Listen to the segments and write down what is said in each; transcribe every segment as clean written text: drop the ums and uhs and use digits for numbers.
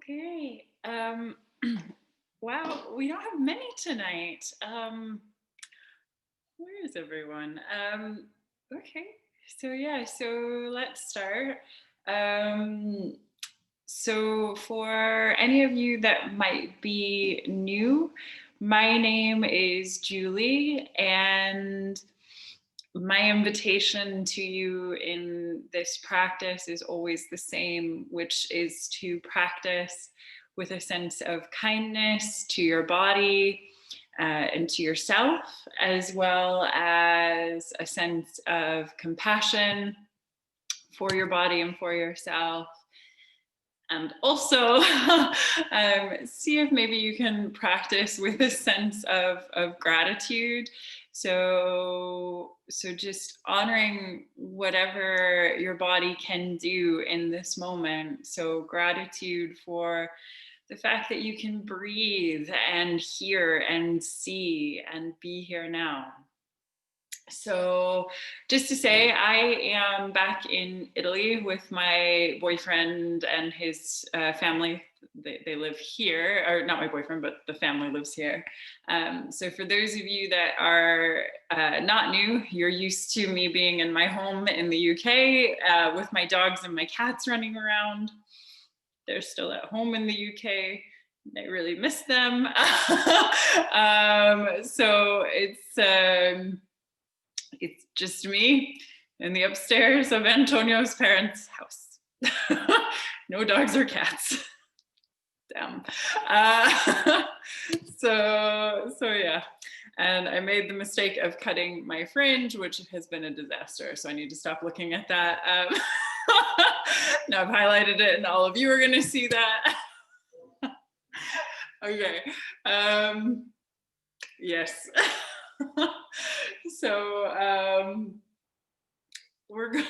Okay. Wow, we don't have many tonight. Where is everyone? Okay. So let's start. Um, so for any of you that might be new, my name is Julie, and my invitation to you in this practice is always the same, which is to practice with a sense of kindness to your body and to yourself, as well as a sense of compassion for your body and for yourself. And also see if maybe you can practice with a sense of gratitude. So just honoring whatever your body can do in this moment. So gratitude for the fact that you can breathe and hear and see and be here now. So just to say, I am back in Italy with my boyfriend and his family. They live here, or not my boyfriend, but the family lives here. So for those of you that are not new, you're used to me being in my home in the UK with my dogs and my cats running around. They're still at home in the UK. I really miss them. So it's just me in the upstairs of Antonio's parents' house. No dogs or cats. Damn. So yeah. And I made the mistake of cutting my fringe, which has been a disaster. So I need to stop looking at that. Now I've highlighted it and all of you are going to see that. Okay. Yes. So we're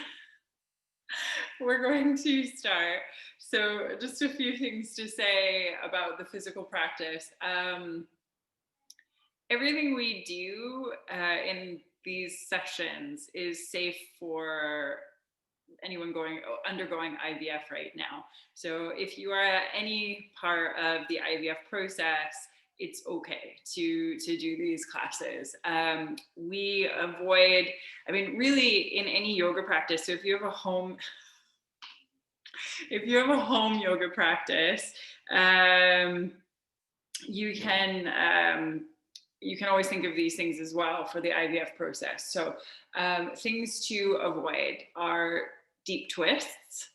going to start. So just a few things to say about the physical practice. Everything we do in these sessions is safe for anyone undergoing IVF right now. So if you are at any part of the IVF process, it's okay to do these classes. We avoid, really in any yoga practice. So if you have a home yoga practice, you can always think of these things as well for the IVF process. So things to avoid are deep twists,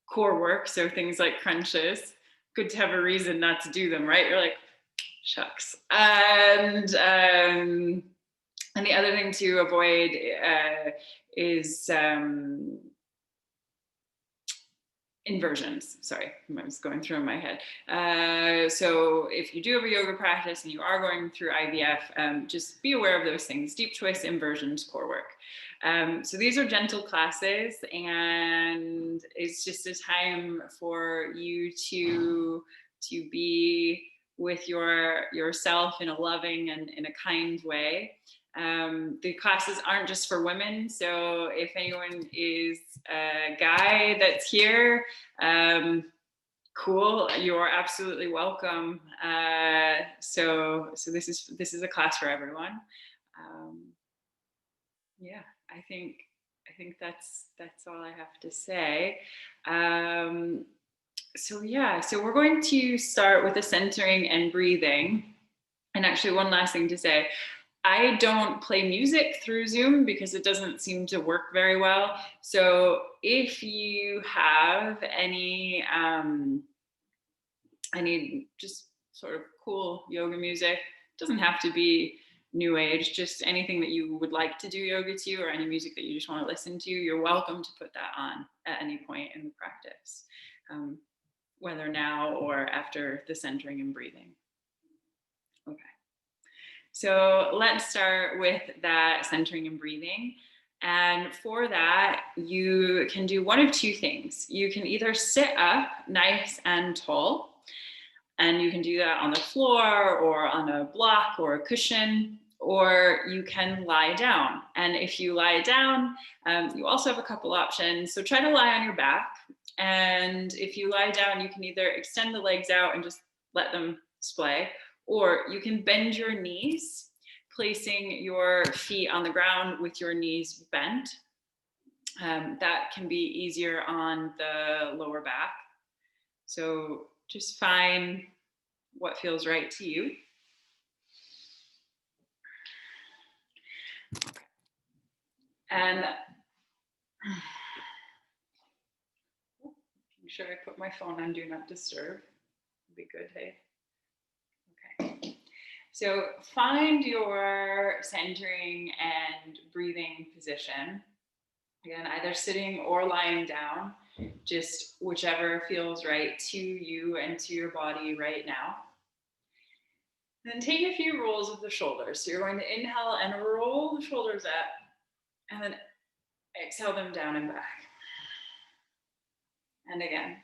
core work, so things like crunches. Good to have a reason not to do them, right? You're like, shucks. And the other thing to avoid is inversions. Sorry, I was going through in my head. So if you do have a yoga practice and you are going through IVF, just be aware of those things: deep twists, inversions, core work. So these are gentle classes, and it's just a time for you to be with yourself in a loving and in a kind way. The classes aren't just for women, so if anyone is a guy that's here, cool, you're absolutely welcome. So this is a class for everyone. Yeah, I think that's all I have to say. So we're going to start with the centering and breathing. And actually, one last thing to say: I don't play music through Zoom because it doesn't seem to work very well. So if you have any just sort of cool yoga music, it doesn't have to be new age, just anything that you would like to do yoga to, or any music that you just want to listen to, you're welcome to put that on at any point in the practice, whether now or after the centering and breathing. Okay. So let's start with that centering and breathing. And for that, you can do one of two things. You can either sit up nice and tall, and you can do that on the floor or on a block or a cushion, or you can lie down. And if you lie down, you also have a couple options. So try to lie on your back. And if you lie down, you can either extend the legs out and just let them splay, or you can bend your knees, placing your feet on the ground with your knees bent. That can be easier on the lower back. So just find what feels right to you. And make sure I put my phone on Do Not Disturb. Would be good, hey? Okay. So find your centering and breathing position. Again, either sitting or lying down, just whichever feels right to you and to your body right now. Then take a few rolls of the shoulders. So you're going to inhale and roll the shoulders up, and then exhale them down and back. And again.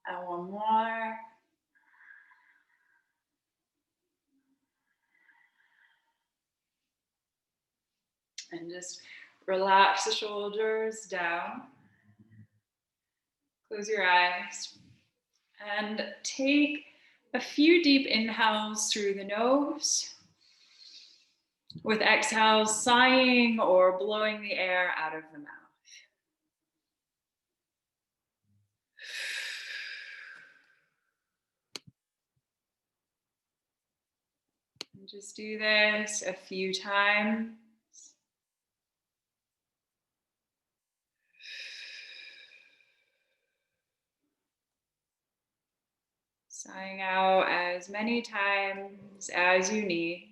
And one more. And just relax the shoulders down. Close your eyes. And take a few deep inhales through the nose, with exhales sighing or blowing the air out of the mouth. And just do this a few times. Sighing out as many times as you need.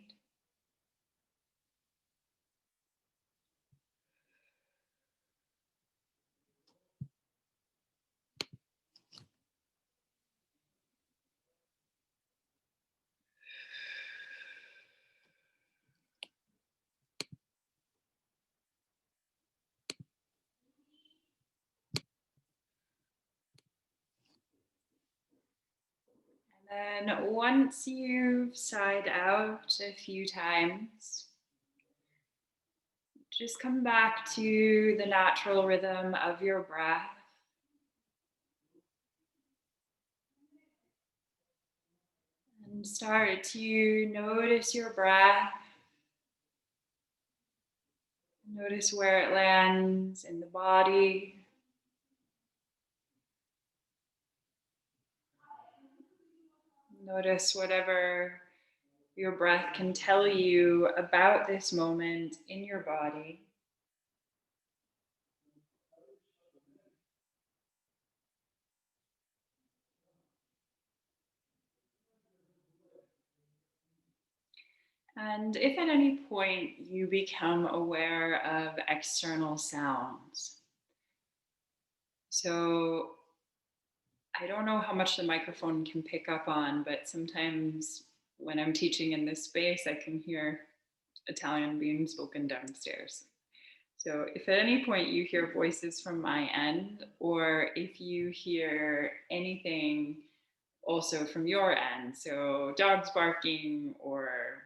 And then once you've sighed out a few times, just come back to the natural rhythm of your breath. And start to notice your breath. Notice where it lands in the body. Notice whatever your breath can tell you about this moment in your body. And if at any point you become aware of external sounds, so I don't know how much the microphone can pick up on, but sometimes when I'm teaching in this space, I can hear Italian being spoken downstairs. So if at any point you hear voices from my end, or if you hear anything also from your end, so dogs barking or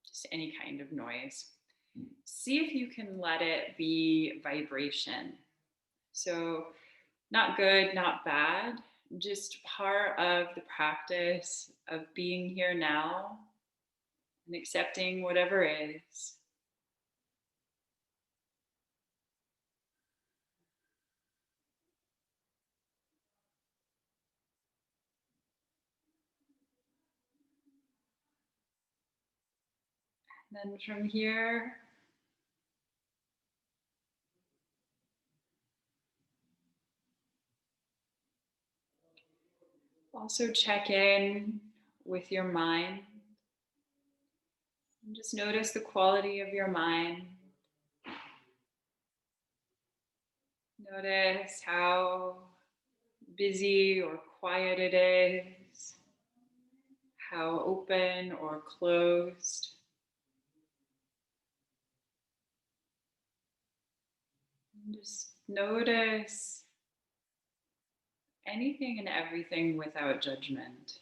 just any kind of noise, see if you can let it be vibration. So not good, not bad, just part of the practice of being here now and accepting whatever is. And then from here, also check in with your mind. And just notice the quality of your mind. Notice how busy or quiet it is, how open or closed. And just notice anything and everything without judgment.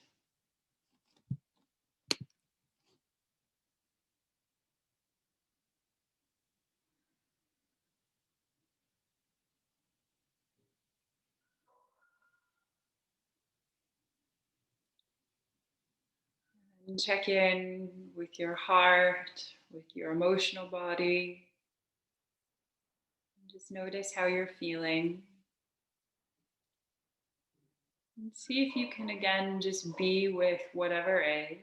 And check in with your heart, with your emotional body. Just notice how you're feeling. And see if you can again just be with whatever is.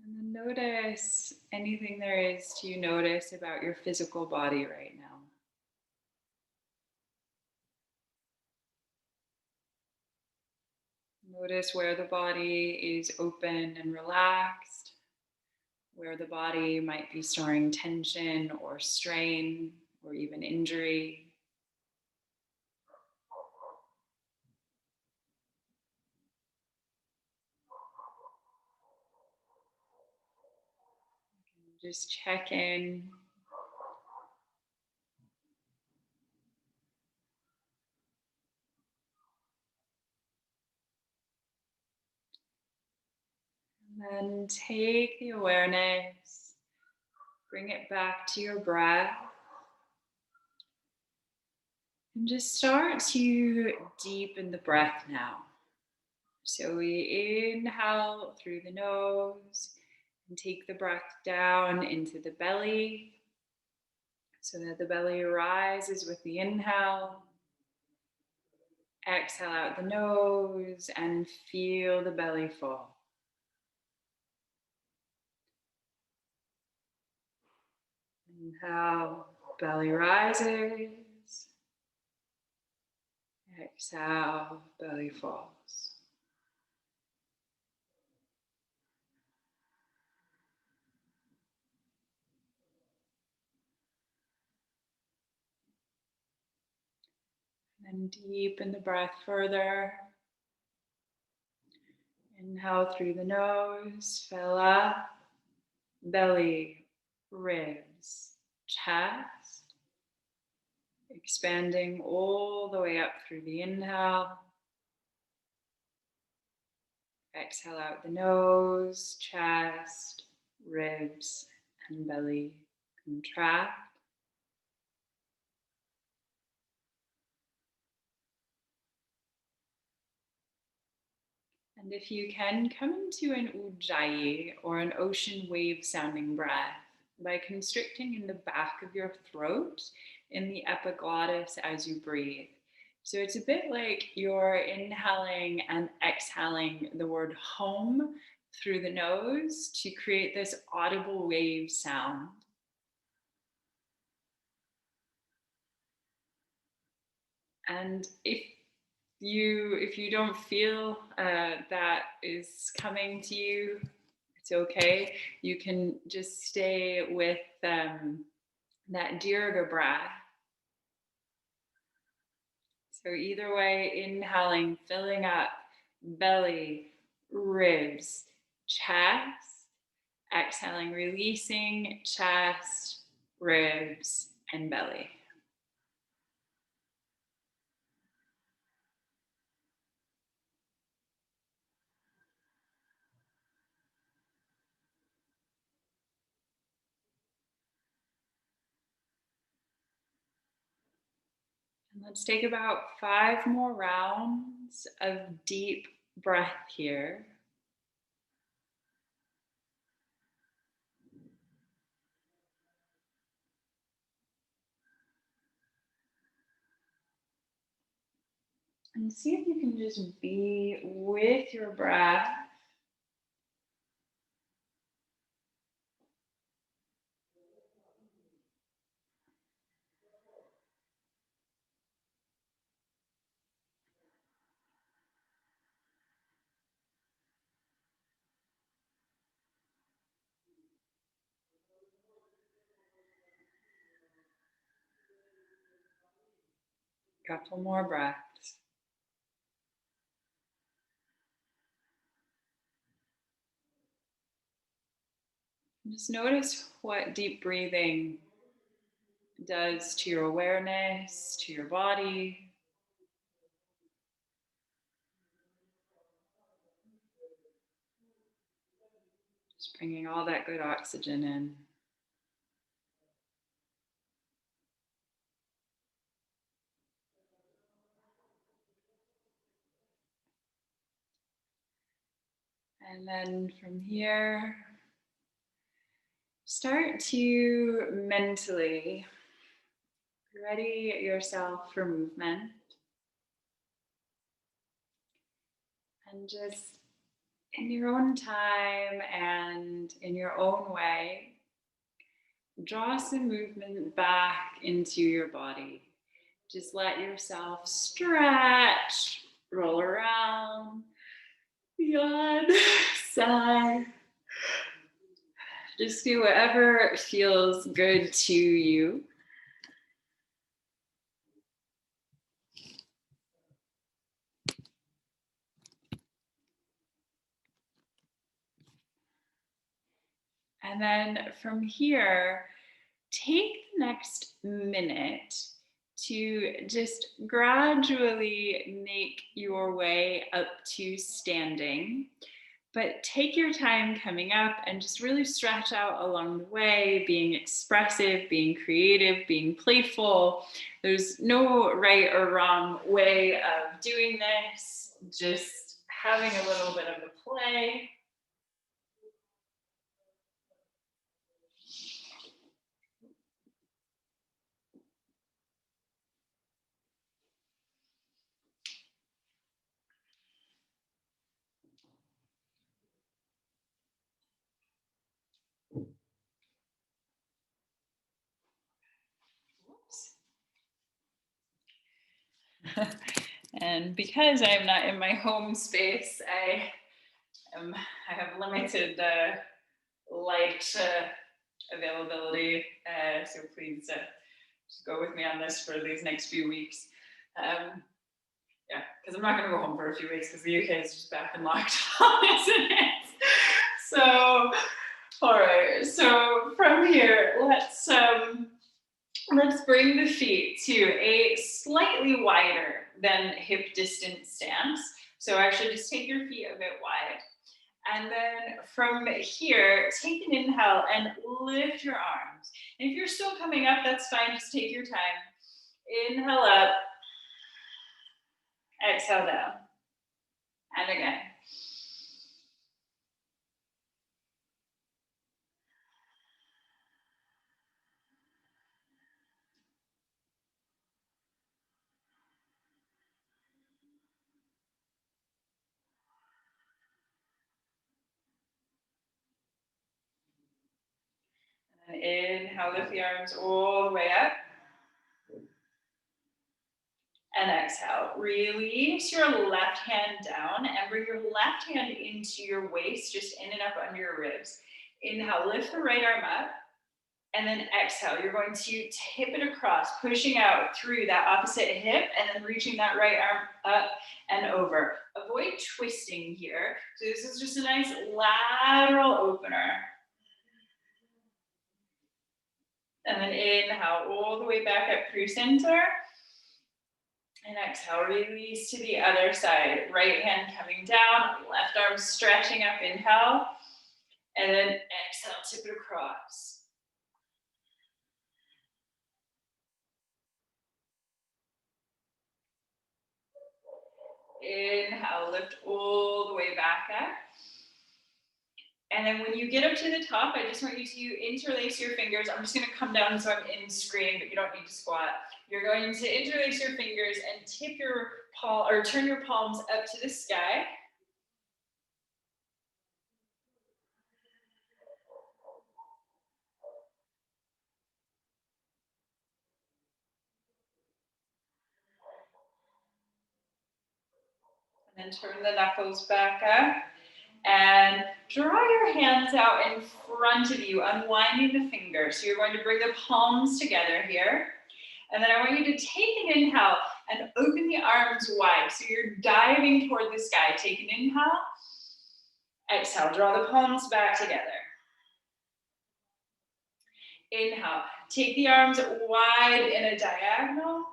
And then notice anything there is to notice about your physical body right now. Notice where the body is open and relaxed, where the body might be storing tension or strain or even injury. Just check in. And then take the awareness, bring it back to your breath, and just start to deepen the breath now. So we inhale through the nose and take the breath down into the belly so that the belly rises with the inhale. Exhale out the nose and feel the belly fall. Inhale, belly rises. Exhale, belly falls. And deepen the breath further. Inhale through the nose, fill up, belly, ribs, chest, expanding all the way up through the inhale. Exhale out the nose, chest, ribs, and belly contract. And if you can, come into an ujjayi or an ocean wave sounding breath by constricting in the back of your throat in the epiglottis as you breathe. So it's a bit like you're inhaling and exhaling the word home through the nose to create this audible wave sound. And if you don't feel that is coming to you, it's okay. You can just stay with that dirga breath. So either way, inhaling, filling up belly, ribs, chest. Exhaling, releasing chest, ribs, and belly. And let's take about 5 more rounds of deep breath here. And see if you can just be with your breath. Couple more breaths. Just notice what deep breathing does to your awareness, to your body. Just bringing all that good oxygen in. And then from here, start to mentally ready yourself for movement. And just in your own time and in your own way, draw some movement back into your body. Just let yourself stretch, roll around, yawn, sigh. Just do whatever feels good to you. And then from here, take the next minute to just gradually make your way up to standing. But take your time coming up and just really stretch out along the way, being expressive, being creative, being playful. There's no right or wrong way of doing this, just having a little bit of a play. And because I'm not in my home space, I have limited light availability. So please just go with me on this for these next few weeks. Yeah, because I'm not going to go home for a few weeks because the UK is just back in lockdown, isn't it? So, all right. So from here, let's bring the feet to a slightly wider than hip distance stance. So actually just take your feet a bit wide. And then from here, take an inhale and lift your arms. And if you're still coming up, that's fine. Just take your time. Inhale up. Exhale down. And again. And inhale, lift the arms all the way up. And exhale, release your left hand down and bring your left hand into your waist, just in and up under your ribs. Inhale, lift the right arm up. And then exhale, you're going to tip it across, pushing out through that opposite hip and then reaching that right arm up and over. Avoid twisting here. So this is just a nice lateral opener. And then inhale all the way back up through center. And exhale, release to the other side. Right hand coming down, left arm stretching up, inhale. And then exhale, tip it across. Inhale, lift all the way back up. And then when you get up to the top, I just want you to interlace your fingers. I'm just going to come down so I'm in screen, but you don't need to squat. You're going to interlace your fingers and tip your palm or turn your palms up to the sky. And then turn the knuckles back up. And draw your hands out in front of you, unwinding the fingers. So you're going to bring the palms together here. And then I want you to take an inhale and open the arms wide. So you're diving toward the sky. Take an inhale. Exhale, draw the palms back together. Inhale, take the arms wide in a diagonal.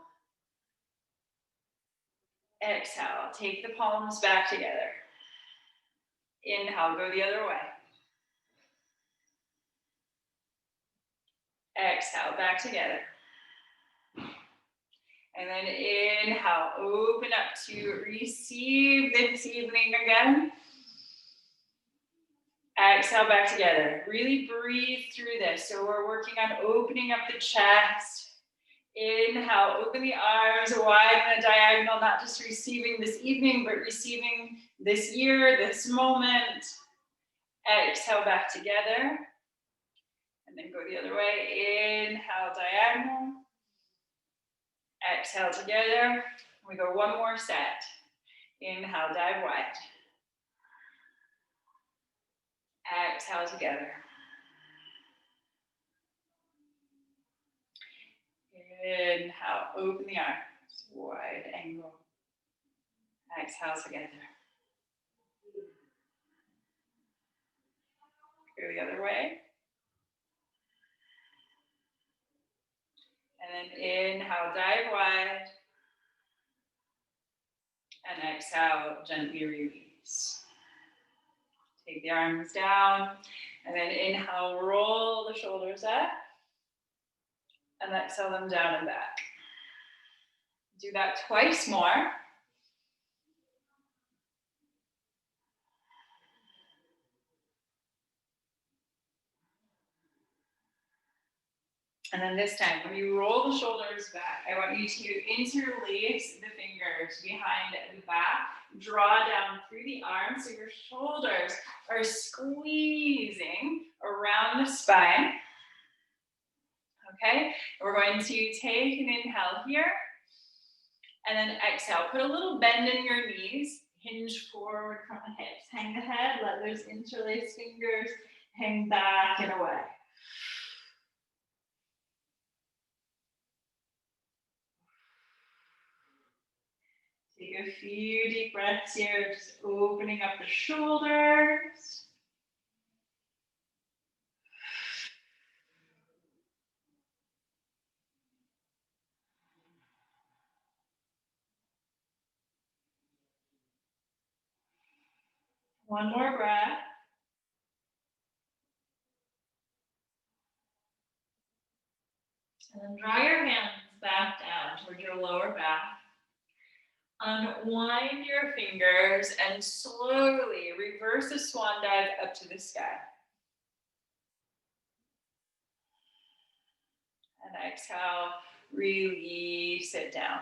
Exhale, take the palms back together. Inhale, go the other way. Exhale, back together. And then inhale, open up to receive this evening again. Exhale, back together. Really breathe through this. So we're working on opening up the chest. Inhale, open the arms wide in a diagonal, not just receiving this evening, but receiving this year, this moment. Exhale, back together. And then go the other way. Inhale, diagonal. Exhale together. We go one more set. Inhale, dive wide. Exhale together. Inhale, open the arms, wide angle. Exhale together. Go the other way. And then inhale, dive wide. And exhale, gently release. Take the arms down. And then inhale, roll the shoulders up. And exhale them down and back. Do that twice more. And then this time, when you roll the shoulders back, I want you to interlace the fingers behind the back, draw down through the arms so your shoulders are squeezing around the spine. Okay, we're going to take an inhale here, and then exhale. Put a little bend in your knees, hinge forward from the hips, hang the head, let those interlaced fingers hang back and away. Take a few deep breaths here, just opening up the shoulders. One more breath. And then draw your hands back down toward your lower back. Unwind your fingers and slowly reverse a swan dive up to the sky. And exhale, release it down.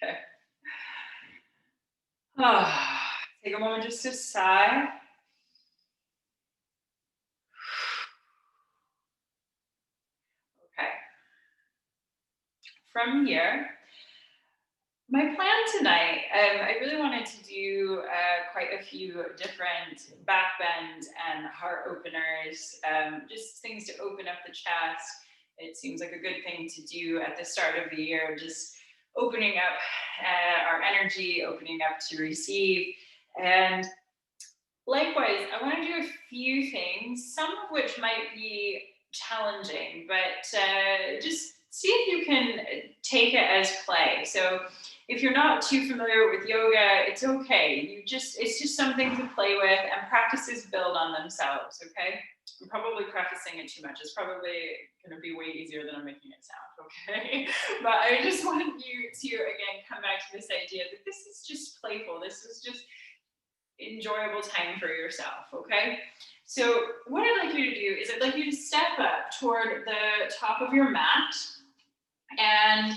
Okay. Take a moment just to sigh. Okay. From here, my plan tonight, I really wanted to do quite a few different back bends and heart openers, just things to open up the chest. It seems like a good thing to do at the start of the year, just opening up our energy, opening up to receive. And likewise, I want to do a few things, some of which might be challenging, but just see if you can take it as play. So if you're not too familiar with yoga, it's okay. It's just something to play with, and practices build on themselves, okay? I'm probably prefacing it too much. It's probably going to be way easier than I'm making it sound, okay? But I just want you to, again, come back to this idea that this is just playful. This is just enjoyable time for yourself, okay? So what I'd like you to do is I'd like you to step up toward the top of your mat, and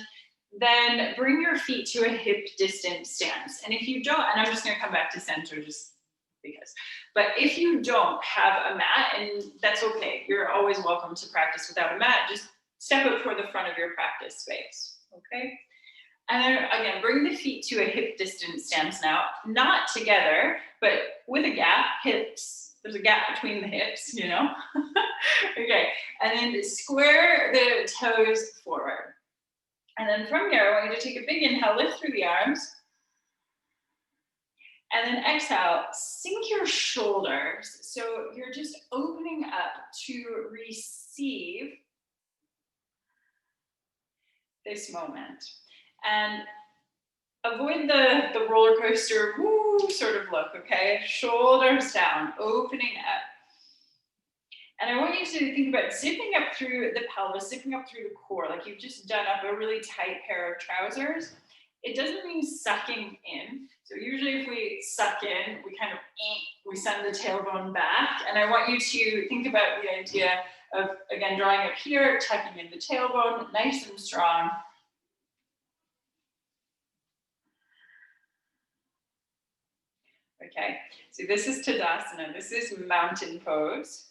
then bring your feet to a hip distance stance. And if you don't, and I'm just going to come back to center just because, but if you don't have a mat, and that's okay, you're always welcome to practice without a mat, just step up toward the front of your practice space, okay? And then again, bring the feet to a hip distance stance now, not together, but with a gap, hips. There's a gap between the hips, you know? Okay, and then square the toes forward. And then from here, I want you to take a big inhale, lift through the arms. And then exhale, sink your shoulders. So you're just opening up to receive this moment. And avoid the roller coaster woo sort of look, okay? Shoulders down, opening up. And I want you to think about zipping up through the pelvis, zipping up through the core, like you've just done up a really tight pair of trousers. It doesn't mean sucking in. So usually if we suck in, we kind of, we send the tailbone back. And I want you to think about the idea of, again, drawing up here, tucking in the tailbone, nice and strong. Okay, so this is Tadasana. This is mountain pose.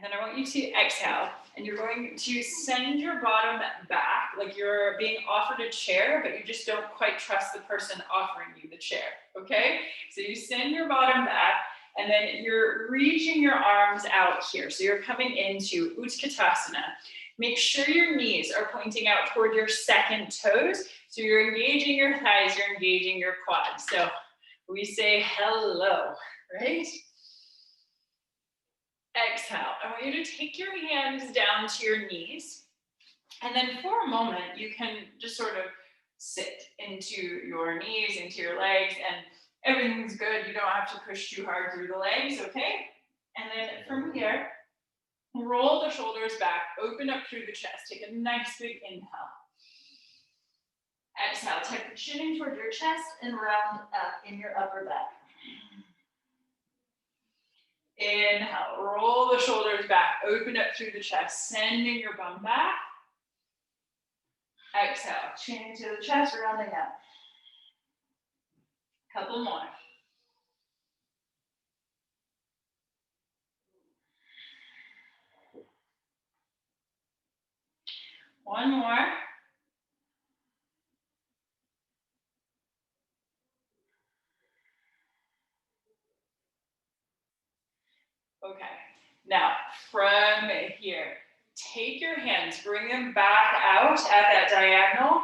And then I want you to exhale, and you're going to send your bottom back, like you're being offered a chair, but you just don't quite trust the person offering you the chair, okay? So you send your bottom back, and then you're reaching your arms out here. So you're coming into Utkatasana. Make sure your knees are pointing out toward your second toes. So you're engaging your thighs, you're engaging your quads. So we say hello, right? Exhale. I want you to take your hands down to your knees. And then for a moment, you can just sort of sit into your knees, into your legs, and everything's good. You don't have to push too hard through the legs, okay? And then from here, roll the shoulders back, open up through the chest. Take a nice big inhale. Exhale, tuck the chin in toward your chest and round up in your upper back. Inhale, roll the shoulders back, open up through the chest, sending your bum back. Exhale, chin into the chest, rounding up. Couple more. One more. Okay, now from here, take your hands, bring them back out at that diagonal.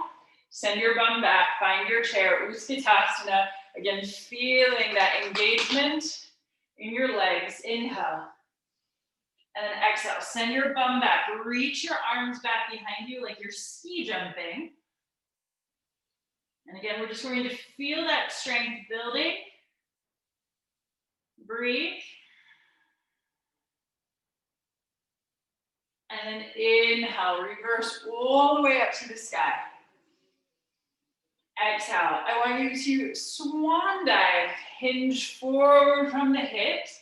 Send your bum back, find your chair, Utkatasana. Again, feeling that engagement in your legs. Inhale. And then exhale, send your bum back. Reach your arms back behind you like you're ski jumping. And again, we're just going to feel that strength building. Breathe. And then inhale, reverse all the way up to the sky. Exhale, I want you to swan dive, hinge forward from the hips,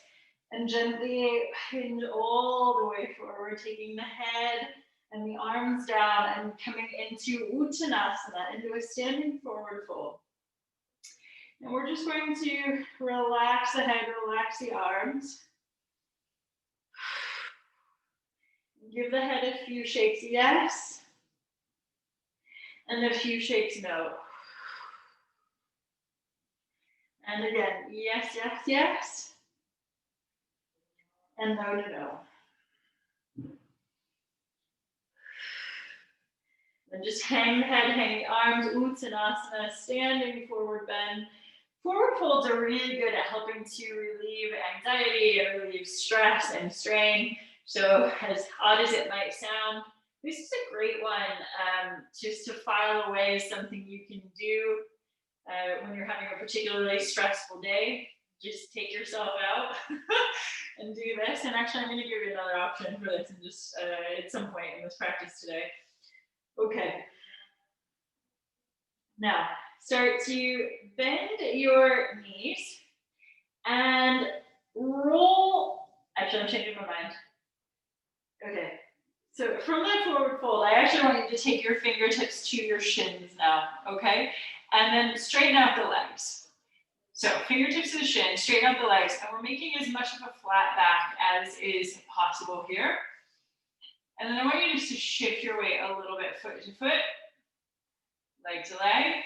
and gently hinge all the way forward, taking the head and the arms down and coming into Uttanasana, into a standing forward fold. And we're just going to relax the head, relax the arms. Give the head a few shakes, yes. And a few shakes, no. And again, yes, yes, yes. And no, no, no. And just hang the head, hang the arms, Uttanasana, standing forward bend. Forward folds are really good at helping to relieve anxiety and relieve stress and strain. So as odd as it might sound, this is a great one just to file away something you can do when you're having a particularly stressful day. Just take yourself out and do this. And actually, I'm going to give you another option for this and just at some point in this practice today. Okay. Now, start to bend your knees and roll. Actually, I'm changing my mind. Okay. So from that forward fold, I actually want you to take your fingertips to your shins now, okay? And then straighten out the legs. So fingertips to the shin, straighten out the legs, and we're making as much of a flat back as is possible here. And then I want you just to shift your weight a little bit, foot to foot, leg to leg.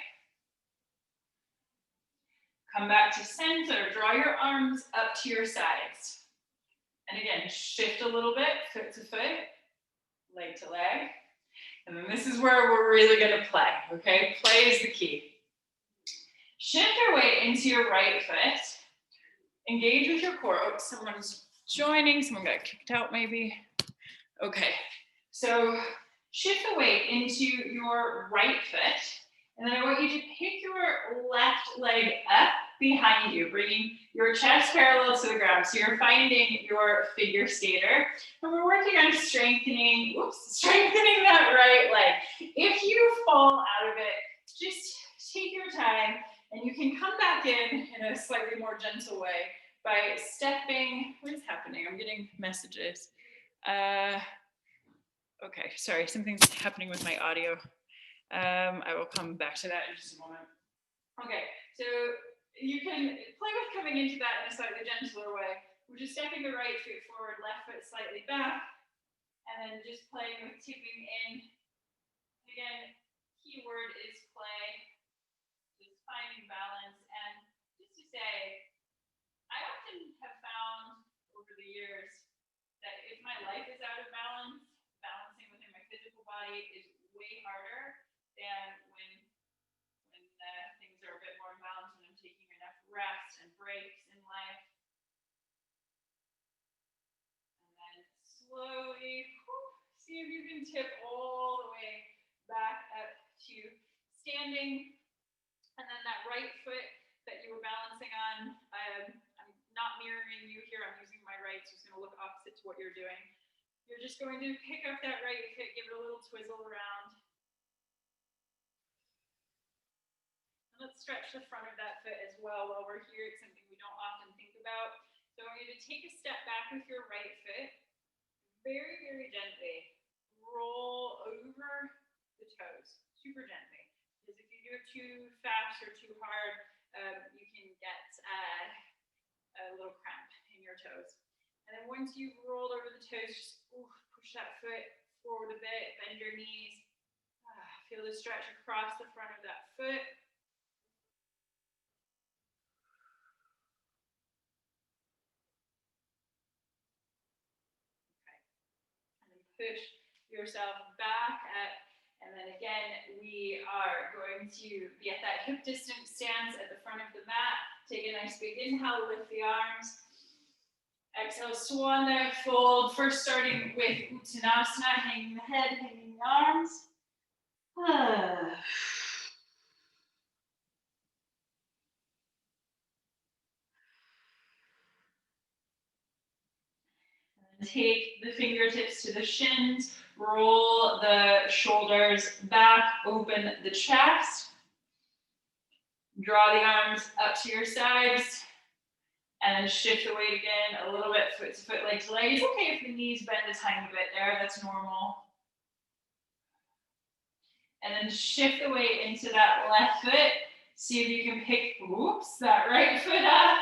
Come back to center, draw your arms up to your sides. And again, shift a little bit, foot to foot, leg to leg. And then this is where we're really gonna play, okay? Play is the key. Shift your weight into your right foot. Engage with your core. Oh, someone's joining, someone got kicked out maybe. Okay, so shift the weight into your right foot. And then I want you to pick your left leg up behind you, bringing your chest parallel to the ground. So you're finding your figure skater. And we're working on strengthening that right leg. If you fall out of it, just take your time and you can come back in a slightly more gentle way by stepping. What is happening? I'm getting messages. Okay, sorry, something's happening with my audio. I will come back to that in just a moment. Okay, so you can play with coming into that in a slightly gentler way. We're just stepping the right foot forward, left foot slightly back, and then just playing with tipping in. Again, key word is play, just finding balance. And just to say, I often have found over the years that if my life is out of balance, balancing within my physical body is way harder than when things are a bit more balanced and I'm taking enough rest and breaks in life. And then slowly, see if you can tip all the way back up to standing. And then that right foot that you were balancing on, I'm not mirroring you here, I'm using my right, so it's going to look opposite to what you're doing. You're just going to pick up that right foot, give it a little twizzle around. And let's stretch the front of that foot as well while we're here. It's something we don't often think about. So I want you to take a step back with your right foot, very, very gently. Roll over the toes, super gently. Because if you do it too fast or too hard, you can get a little cramp in your toes. And then once you've rolled over the toes, just push that foot forward a bit, bend your knees. Feel the stretch across the front of that foot. Okay. And then push yourself back up. And then again, we are going to be at that hip distance stance at the front of the mat. Take a nice big inhale, lift the arms. Exhale, swan dive, fold. First starting with Uttanasana, hanging the head, hanging the arms. And take the fingertips to the shins. Roll the shoulders back, open the chest. Draw the arms up to your sides. And then shift the weight again a little bit, foot to foot, leg to leg. It's okay if the knees bend a tiny bit there, that's normal. And then shift the weight into that left foot. See if you can pick, that right foot up.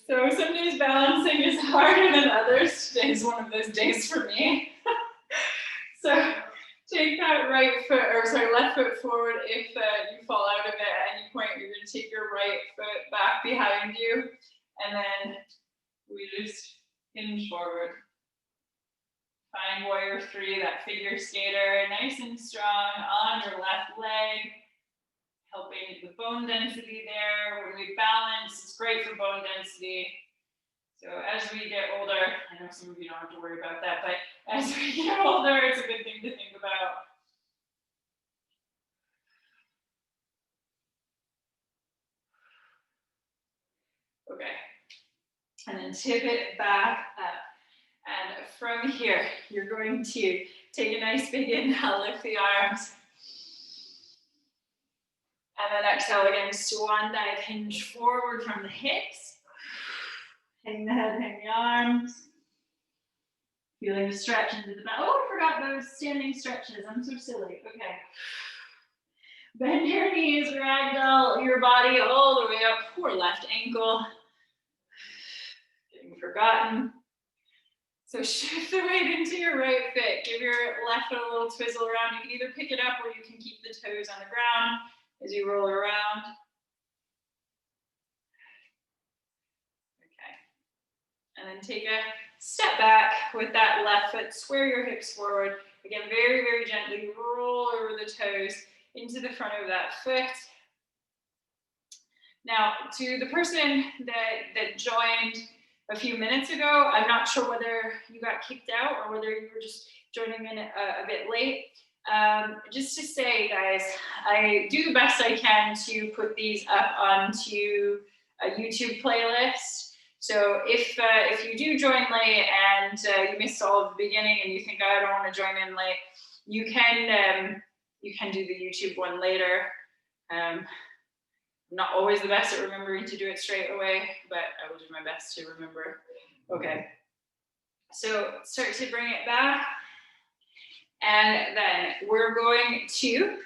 So some days balancing is harder than others. Today's one of those days for me. So take that left foot forward. If you fall out of it at any point, you're going to take your right foot back behind you, and then we just hinge forward. Find warrior three, that figure skater, nice and strong on your left leg, helping with bone density there. When we balance, it's great for bone density. So as we get older, I know some of you don't have to worry about that, but as we get older, it's a good thing to think about. Okay, and then tip it back up. And from here, you're going to take a nice big inhale, lift the arms. And then exhale again, swan dive, hinge forward from the hips. Hang the head, hang the arms. Feeling the stretch into the back. Oh, I forgot those standing stretches. I'm so silly. Okay. Bend your knees, ragdoll your body all the way up. Poor left ankle. Getting forgotten. So shift the weight into your right foot. Give your left foot a little twizzle around. You can either pick it up or you can keep the toes on the ground as you roll around. Okay. And then take a step back with that left foot. Square your hips forward. Again, very, very gently roll over the toes into the front of that foot. Now, to the person that joined a few minutes ago, I'm not sure whether you got kicked out or whether you were just joining in a bit late. Just to say, guys, I do the best I can to put these up onto a YouTube playlist. So if you do join late and you missed all of the beginning and you think, oh, I don't want to join in late, you can do the YouTube one later. I'm not always the best at remembering to do it straight away, but I will do my best to remember. Okay. So start to bring it back. And then we're going to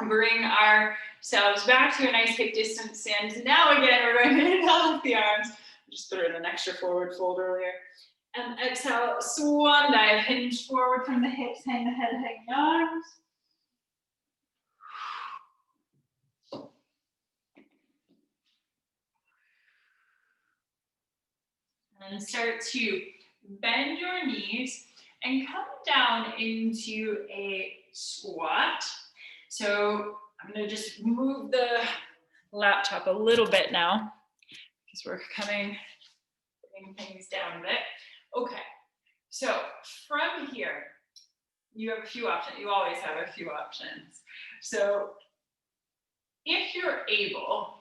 bring ourselves back to a nice hip distance. And now again, we're going to inhale up the arms. Just put in an extra forward fold earlier. And exhale, swan dive, hinge forward from the hips, hang the head, hang the arms. And start to bend your knees and come down into a squat. So I'm going to just move the laptop a little bit now because we're bringing things down a bit. Okay, so from here, you have a few options. You always have a few options. So if you're able,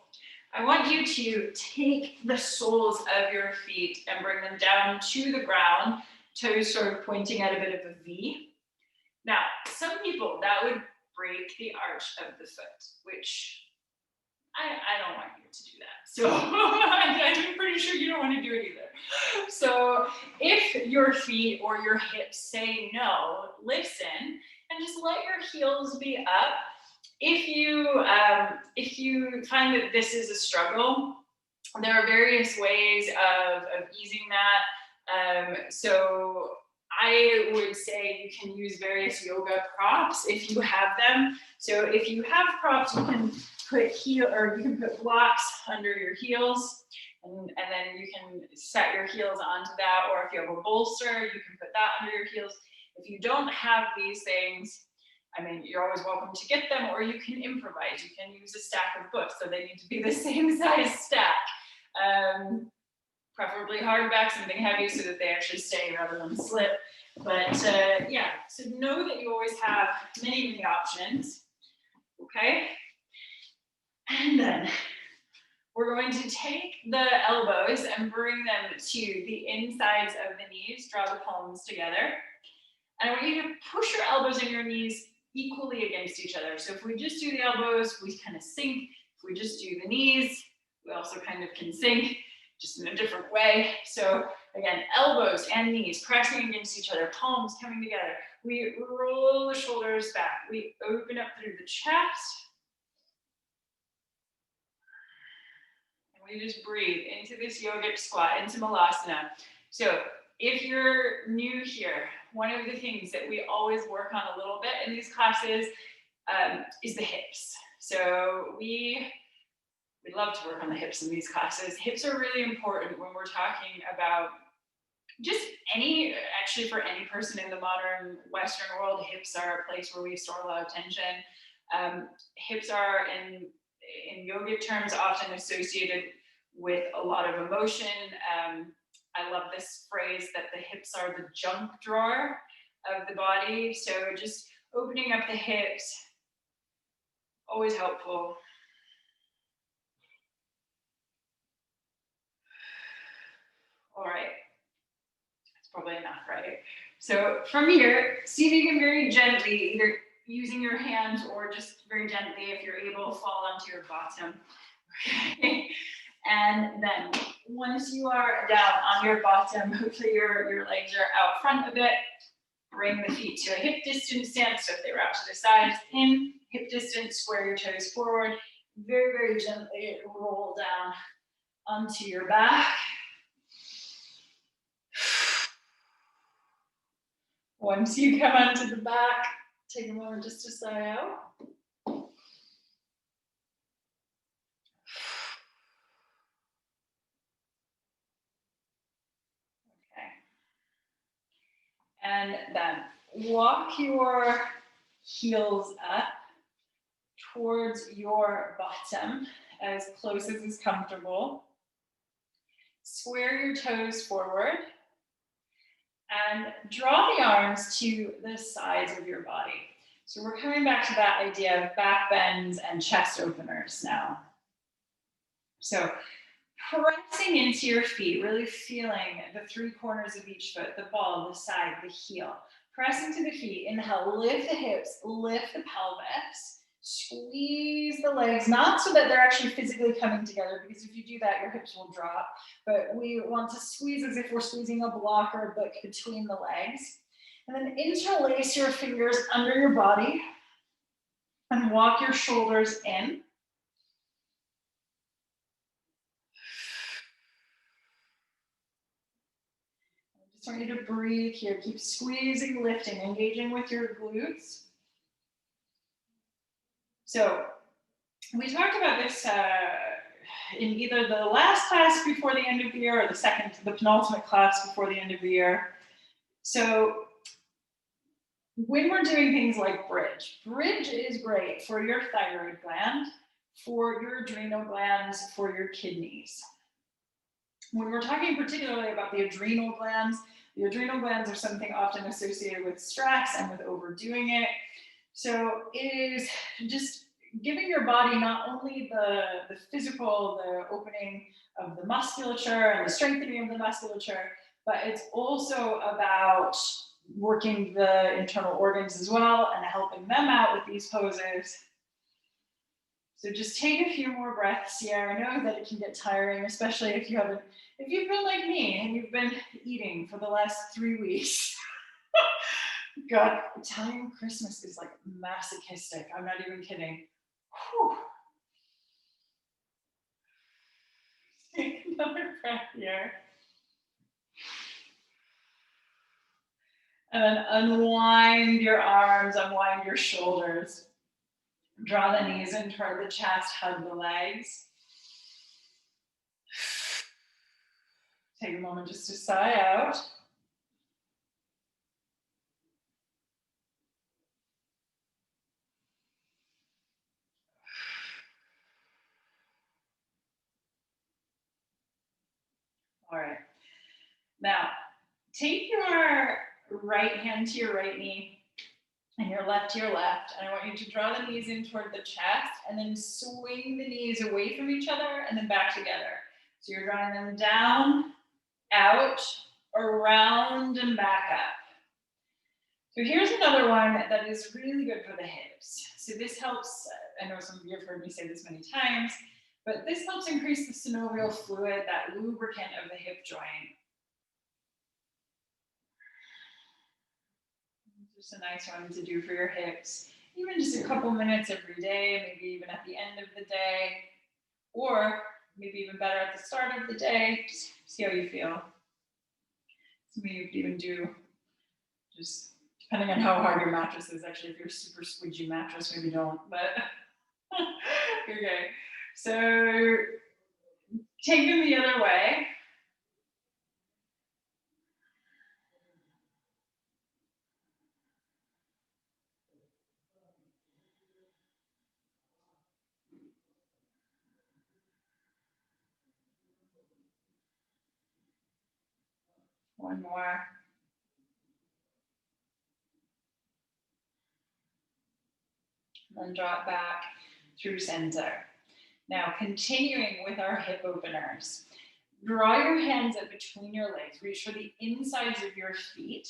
I want you to take the soles of your feet and bring them down to the ground, toes sort of pointing at a bit of a V. Now, some people, that would break the arch of the foot, which I don't want you to do that. So I'm pretty sure you don't want to do it either. So if your feet or your hips say no, listen and just let your heels be up. If you find that this is a struggle, there are various ways of easing that. So I would say you can use various yoga props if you have them. So if you have props, you can put blocks under your heels, and then you can set your heels onto that. Or if you have a bolster, you can put that under your heels. If you don't have these things, I mean, you're always welcome to get them, or you can improvise. You can use a stack of books, so they need to be the same size stack. Preferably hardback, something heavy, so that they actually stay rather than slip. But yeah, so know that you always have many, many options. Okay? And then we're going to take the elbows and bring them to the insides of the knees. Draw the palms together. And I want you to push your elbows and your knees equally against each other. So if we just do the elbows, we kind of sink. If we just do the knees, we also kind of can sink, just in a different way. So again, elbows and knees pressing against each other, palms coming together. We roll the shoulders back. We open up through the chest. And we just breathe into this yogic squat, into Malasana. So if you're new here, one of the things that we always work on a little bit in these classes is the hips. So we love to work on the hips in these classes. Hips are really important when we're talking about just actually for any person in the modern Western world, hips are a place where we store a lot of tension. Hips are, in yogic terms, often associated with a lot of emotion. I love this phrase that the hips are the junk drawer of the body. So just opening up the hips, always helpful. All right, that's probably enough, right? So from here, see if you can very gently, either using your hands or just very gently, if you're able, fall onto your bottom. Okay. And then once you are down on your bottom, hopefully your legs are out front a bit. Bring the feet to a hip distance stance. So if they were out to the sides, in hip distance, square your toes forward. Very, very gently roll down onto your back. Once you come onto the back, take a moment just to sigh out. And then walk your heels up towards your bottom as close as is comfortable. Square your toes forward. And draw the arms to the sides of your body. So we're coming back to that idea of back bends and chest openers now. So pressing into your feet, really feeling the three corners of each foot, the ball, the side, the heel. Pressing to the feet, inhale, lift the hips, lift the pelvis, squeeze the legs, not so that they're actually physically coming together, because if you do that, your hips will drop, but we want to squeeze as if we're squeezing a block or a book between the legs. And then interlace your fingers under your body and walk your shoulders in. I just want you to breathe here. Keep squeezing, lifting, engaging with your glutes. So we talked about this in either the last class before the end of the year or the penultimate class before the end of the year. So when we're doing things like bridge is great for your thyroid gland, for your adrenal glands, for your kidneys. When we're talking particularly about the adrenal glands are something often associated with stress and with overdoing it. So it is just giving your body not only the physical, the opening of the musculature and the strengthening of the musculature, but it's also about working the internal organs as well and helping them out with these poses. So just take a few more breaths here. I know that it can get tiring, especially if you've been like me and you've been eating for the last 3 weeks. God, Italian Christmas is like masochistic. I'm not even kidding. Whew. Take another breath here. And then unwind your arms, unwind your shoulders. Draw the knees in toward the chest, hug the legs. Take a moment just to sigh out. All right. Now, take your right hand to your right knee and your left to your left. And I want you to draw the knees in toward the chest and then swing the knees away from each other and then back together. So you're drawing them down, out, around, and back up. So here's another one that is really good for the hips. So this helps, I know some of you have heard me say this many times, but this helps increase the synovial fluid, that lubricant of the hip joint. Just a nice one to do for your hips, even just a couple minutes every day, maybe even at the end of the day, or maybe even better at the start of the day. Just see how you feel. Some of you could even do, just depending on how hard your mattress is. Actually, if you're a super squidgy mattress, maybe don't, but okay. So take them the other way. One more. And then drop back through center. Now, continuing with our hip openers. Draw your hands up between your legs. Reach for the insides of your feet.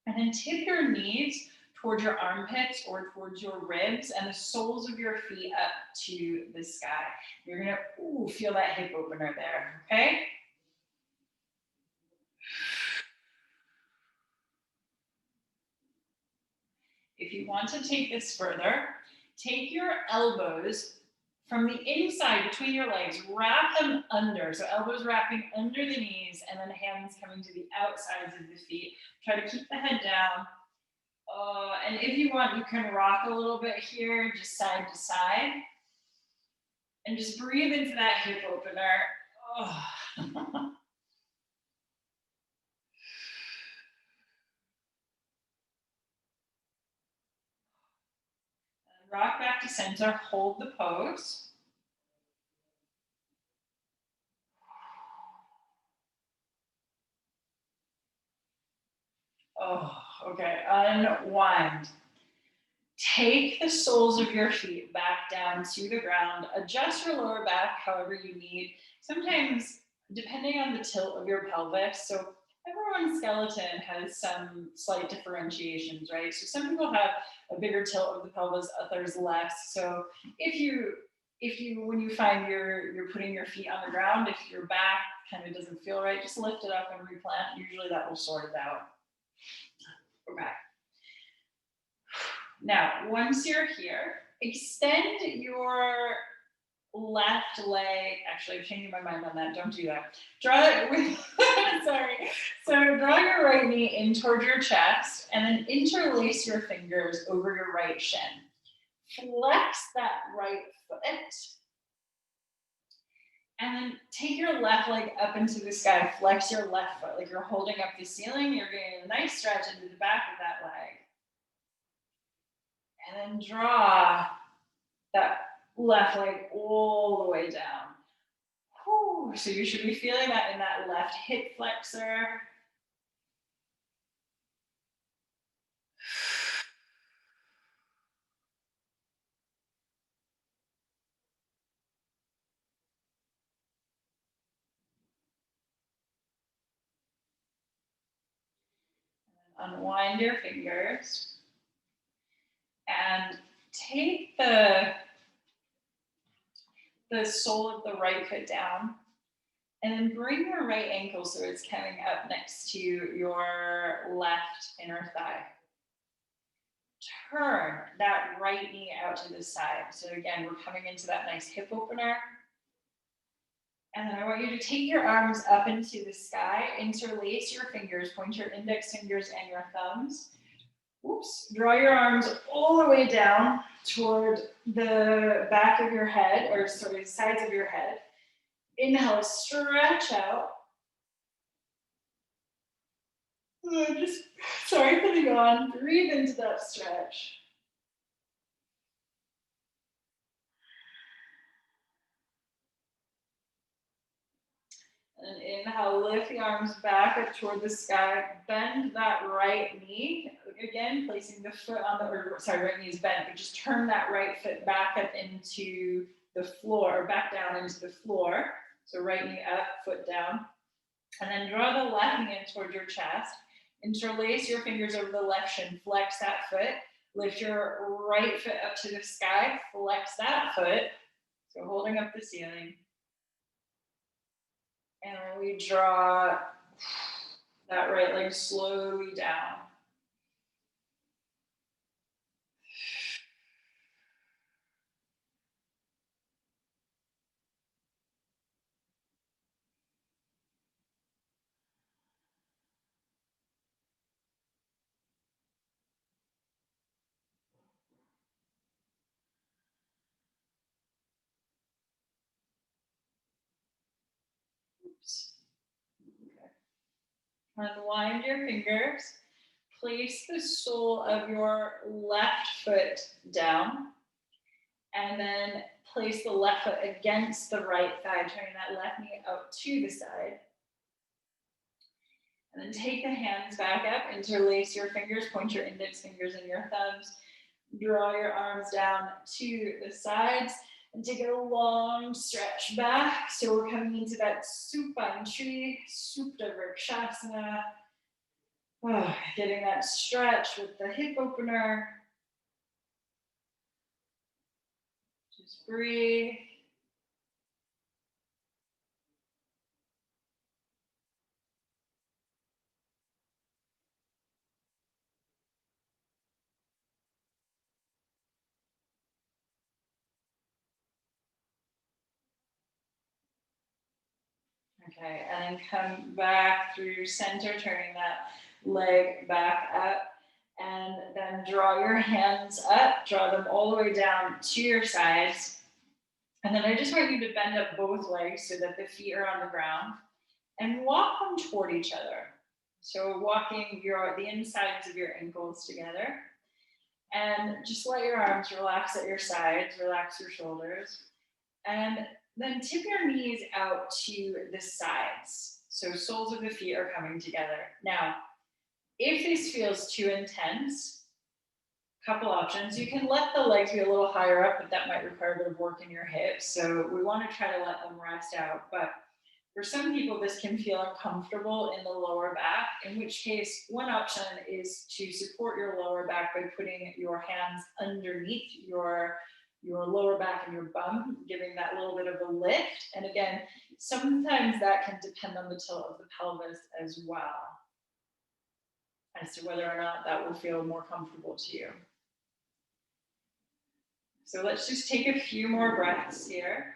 And then tip your knees towards your armpits or towards your ribs and the soles of your feet up to the sky. You're going to feel that hip opener there, okay? If you want to take this further, take your elbows from the inside between your legs, wrap them under. So elbows wrapping under the knees and then hands coming to the outsides of the feet. Try to keep the head down. And if you want, you can rock a little bit here, just side to side. And just breathe into that hip opener. And rock back to center, hold the pose. Oh, okay. Unwind. Take the soles of your feet back down to the ground. Adjust your lower back however you need. Sometimes, depending on the tilt of your pelvis, so everyone's skeleton has some slight differentiations, right? So some people have a bigger tilt of the pelvis, others less. So if you when you find you're putting your feet on the ground, if your back kind of doesn't feel right, just lift it up and replant. Usually that will sort it out. Okay. Now, once you're here, extend your left leg. Actually, I'm changing my mind on that. Don't do that. Draw it with, sorry. So draw your right knee in toward your chest and then interlace your fingers over your right shin. Flex that right foot. And then take your left leg up into the sky. Flex your left foot like you're holding up the ceiling. You're getting a nice stretch into the back of that leg. And then draw that left leg all the way down. Whew. So you should be feeling that in that left hip flexor. Unwind your fingers and take the sole of the right foot down and then bring your right ankle so it's coming up next to your left inner thigh. Turn that right knee out to the side. So again, we're coming into that nice hip opener. And then I want you to take your arms up into the sky, interlace your fingers, point your index fingers and your thumbs. Oops, draw your arms all the way down toward the back of your head, or sorry, sides of your head. Inhale, stretch out. Just, sorry for the yawn, breathe into that stretch. And inhale, lift the arms back up toward the sky. Bend that right knee. Again, placing the foot on the, or sorry, right knee is bent, but just turn that right foot back up into the floor, back down into the floor. So right knee up, foot down. And then draw the left knee in toward your chest. Interlace your fingers over the left shin. Flex that foot. Lift your right foot up to the sky. Flex that foot. So holding up the ceiling. And we draw that right leg slowly down. Oops. Okay. Unwind your fingers. Place the sole of your left foot down. And then place the left foot against the right thigh, turning that left knee out to the side. And then take the hands back up, interlace your fingers, point your index fingers and your thumbs. Draw your arms down to the sides and take a long stretch back. So we're coming into that Supine Tree, Supta Vrikshasana. Oh, getting that stretch with the hip opener. Just breathe. Okay, and then come back through center, turning that leg back up. And then draw your hands up, draw them all the way down to your sides. And then I just want you to bend up both legs so that the feet are on the ground and walk them toward each other. So walking the insides of your ankles together. And just let your arms relax at your sides, relax your shoulders. And then tip your knees out to the sides. So soles of the feet are coming together. Now, If this feels too intense, couple options. You can let the legs be a little higher up, but that might require a bit of work in your hips. So we want to try to let them rest out. But for some people, this can feel uncomfortable in the lower back, in which case, one option is to support your lower back by putting your hands underneath your lower back and your bum, giving that little bit of a lift. And again, sometimes that can depend on the tilt of the pelvis as well, as to whether or not that will feel more comfortable to you. So let's just take a few more breaths here.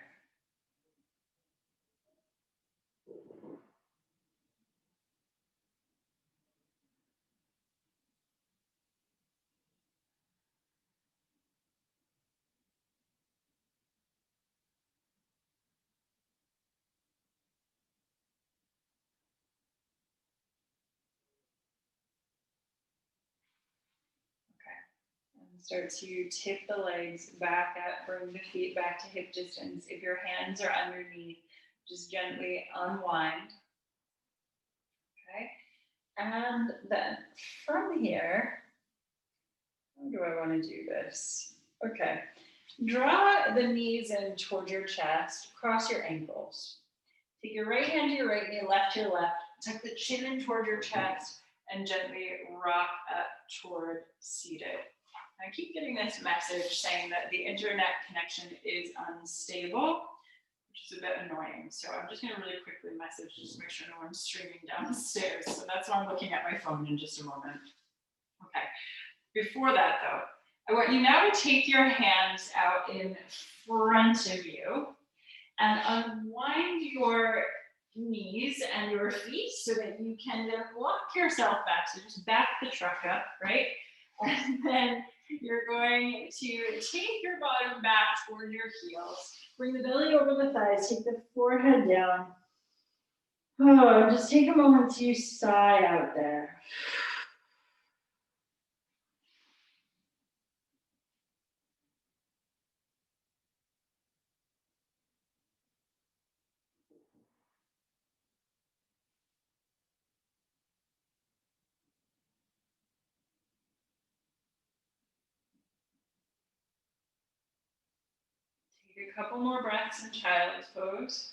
And start to tip the legs back up, bring the feet back to hip distance. If your hands are underneath, just gently unwind. Okay. And then from here, how do I want to do this? Okay. Draw the knees in towards your chest, cross your ankles. Take your right hand to your right knee, left to your left. Tuck the chin in toward your chest and gently rock up toward seated. I keep getting this message saying that the internet connection is unstable, which is a bit annoying. So I'm just going to really quickly message just to make sure no one's streaming downstairs. So that's why I'm looking at my phone in just a moment. Okay. Before that, though, I want you now to take your hands out in front of you and unwind your knees and your feet so that you can then walk yourself back. So just back the truck up, right? And then you're going to take your bottom back toward your heels. Bring the belly over the thighs. Take the forehead down. Oh, just take a moment to sigh out there. Take a couple more breaths in child's pose.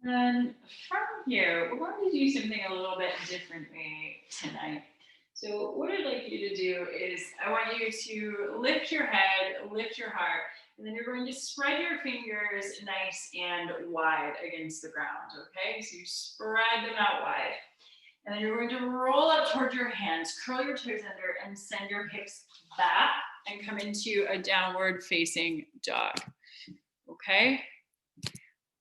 And from here, we're going to do something a little bit differently tonight. So what I'd like you to do is I want you to lift your head, lift your heart, and then you're going to spread your fingers nice and wide against the ground, okay? So you spread them out wide. And then you're going to roll up toward your hands, curl your toes under, and send your hips back and come into a downward facing dog, okay?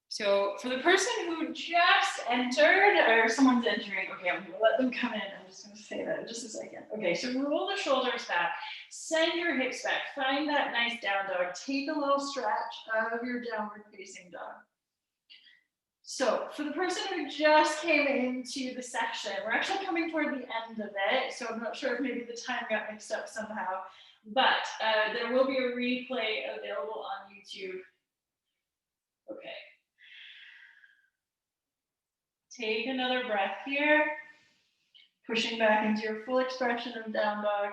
So for the person who just entered, or someone's entering, okay, I'm gonna let them come in. I'm just gonna say that in just a second. Okay, so roll the shoulders back, send your hips back, find that nice down dog, take a little stretch of your downward facing dog. So for the person who just came into the section, we're actually coming toward the end of it, so I'm not sure if maybe the time got mixed up somehow, but there will be a replay available on YouTube. Okay. Take another breath here, pushing back into your full expression of down dog.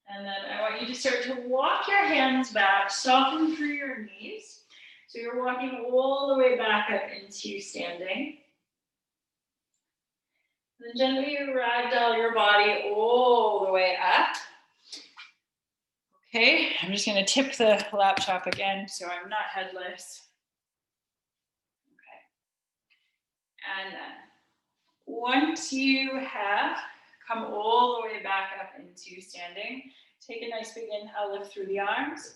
And then I want you to start to walk your hands back, soften through your knees. So you're walking all the way back up into standing. And then gently ragdoll your body all the way up. Okay, I'm just going to tip the laptop again so I'm not headless. Okay. And then once you have come all the way back up into standing, take a nice big inhale, lift through the arms.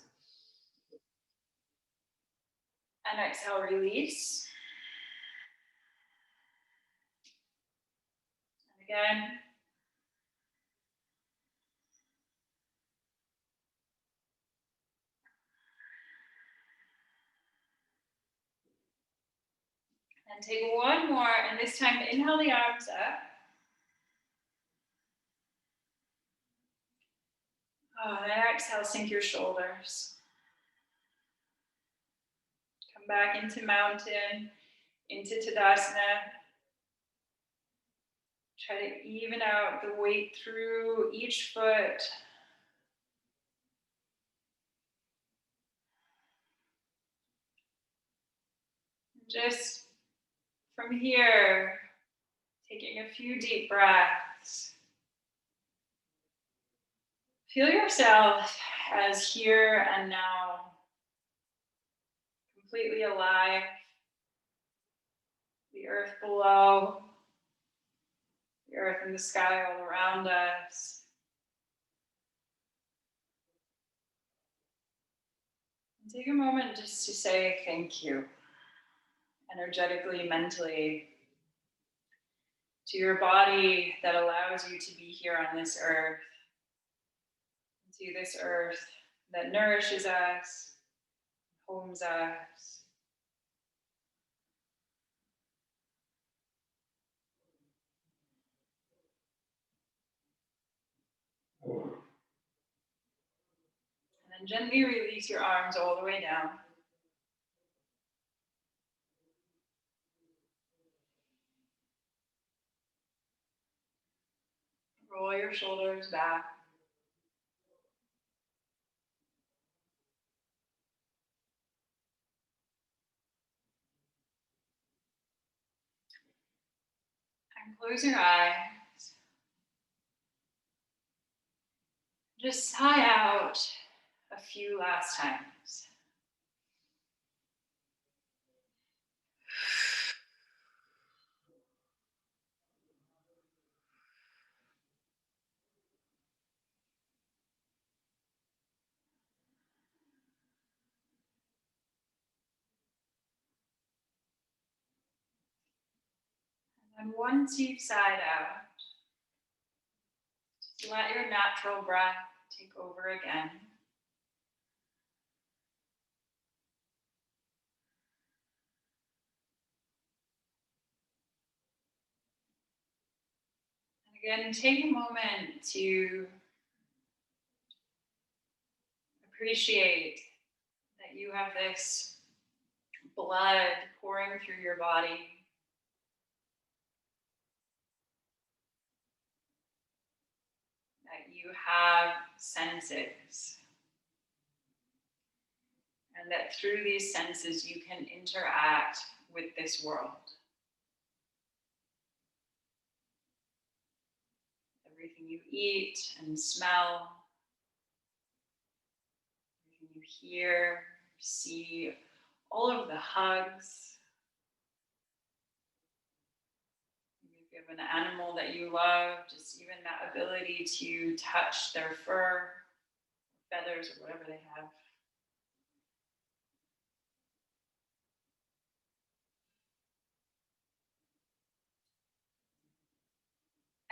And exhale, release. And again. And take one more, and this time inhale the arms up. Oh, and then exhale, sink your shoulders. Come back into mountain, into Tadasana. Try to even out the weight through each foot. Just from here, taking a few deep breaths. Feel yourself as here and now, completely alive. The earth below, the earth and the sky all around us. And take a moment just to say thank you, energetically, mentally, to your body that allows you to be here on this earth, to this earth that nourishes us, homes us. And then gently release your arms all the way down. Roll your shoulders back. And close your eyes. Just sigh out a few last times. And once you've sighed out, just let your natural breath take over again. And again, take a moment to appreciate that you have this blood pouring through your body. That you have senses. And that through these senses you can interact with this world. Everything you eat and smell, everything you hear, see, all of the hugs. If you have an animal that you love, just even that ability to touch their fur, feathers, or whatever they have.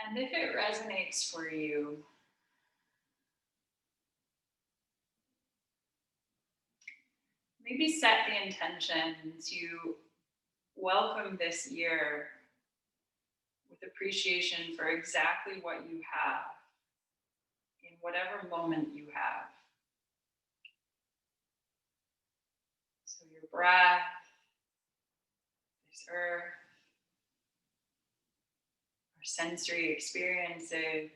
And if it resonates for you, maybe set the intention to welcome this year with appreciation for exactly what you have in whatever moment you have. So your breath, this earth, our sensory experiences.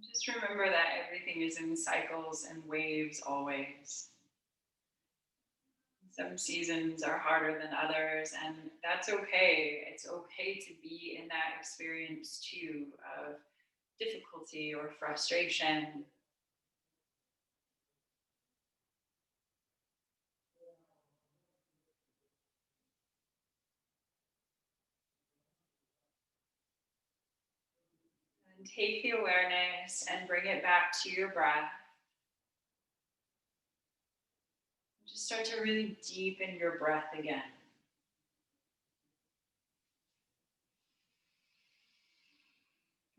Just remember that everything is in cycles and waves always. Some seasons are harder than others, and that's okay. It's okay to be in that experience too of difficulty or frustration. And take the awareness and bring it back to your breath. Just start to really deepen your breath again.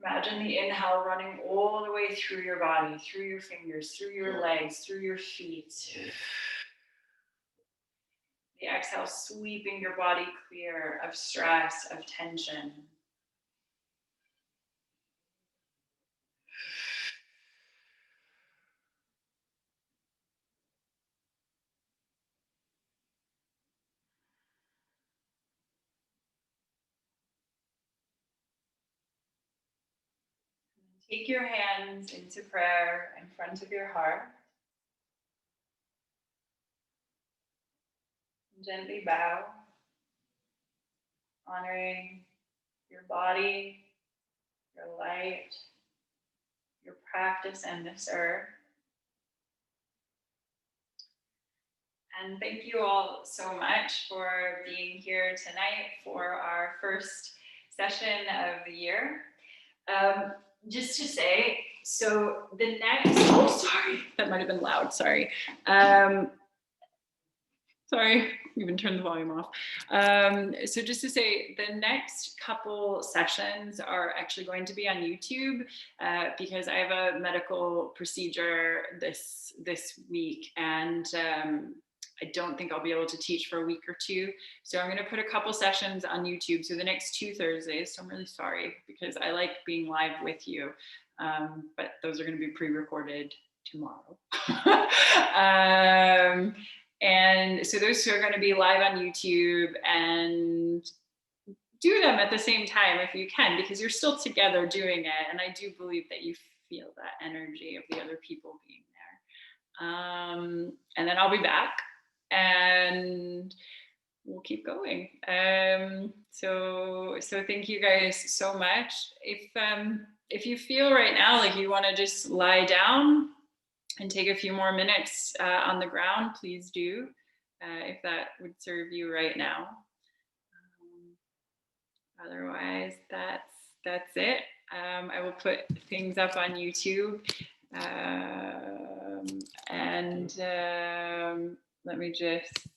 Imagine the inhale running all the way through your body, through your fingers, through your legs, through your feet. The exhale sweeping your body clear of stress, of tension. Take your hands into prayer in front of your heart. Gently bow, honoring your body, your light, your practice, and this earth. And thank you all so much for being here tonight for our first session of the year. Just to say, so the next, oh, sorry, that might have been loud, sorry. Sorry, even turned the volume off. So just to say, the next couple sessions are actually going to be on YouTube because I have a medical procedure this week, and I don't think I'll be able to teach for a week or two. So I'm going to put a couple sessions on YouTube. So the next 2 Thursdays. So I'm really sorry because I like being live with you, but those are going to be pre-recorded tomorrow. And so those 2 are going to be live on YouTube, and do them at the same time if you can, because you're still together doing it. And I do believe that you feel that energy of the other people being there. And then I'll be back and we'll keep going. So thank you guys so much. If you feel right now like you want to just lie down and take a few more minutes on the ground, please do, if that would serve you right now. Otherwise, that's it. I will put things up on YouTube. And let me just,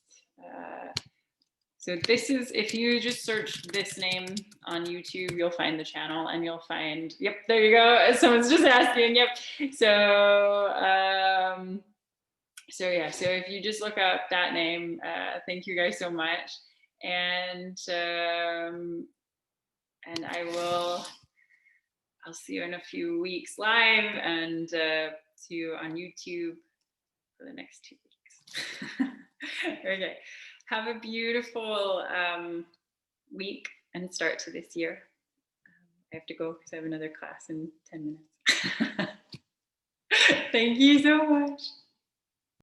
so this is, if you just search this name on YouTube, you'll find the channel and you'll find, yep, there you go. Someone's just asking, yep. So yeah, so if you just look up that name, thank you guys so much. And I'll see you in a few weeks live, and see you on YouTube for the next 2 weeks. Okay. Have a beautiful week and start to this year. I have to go because I have another class in 10 minutes. Thank you so much.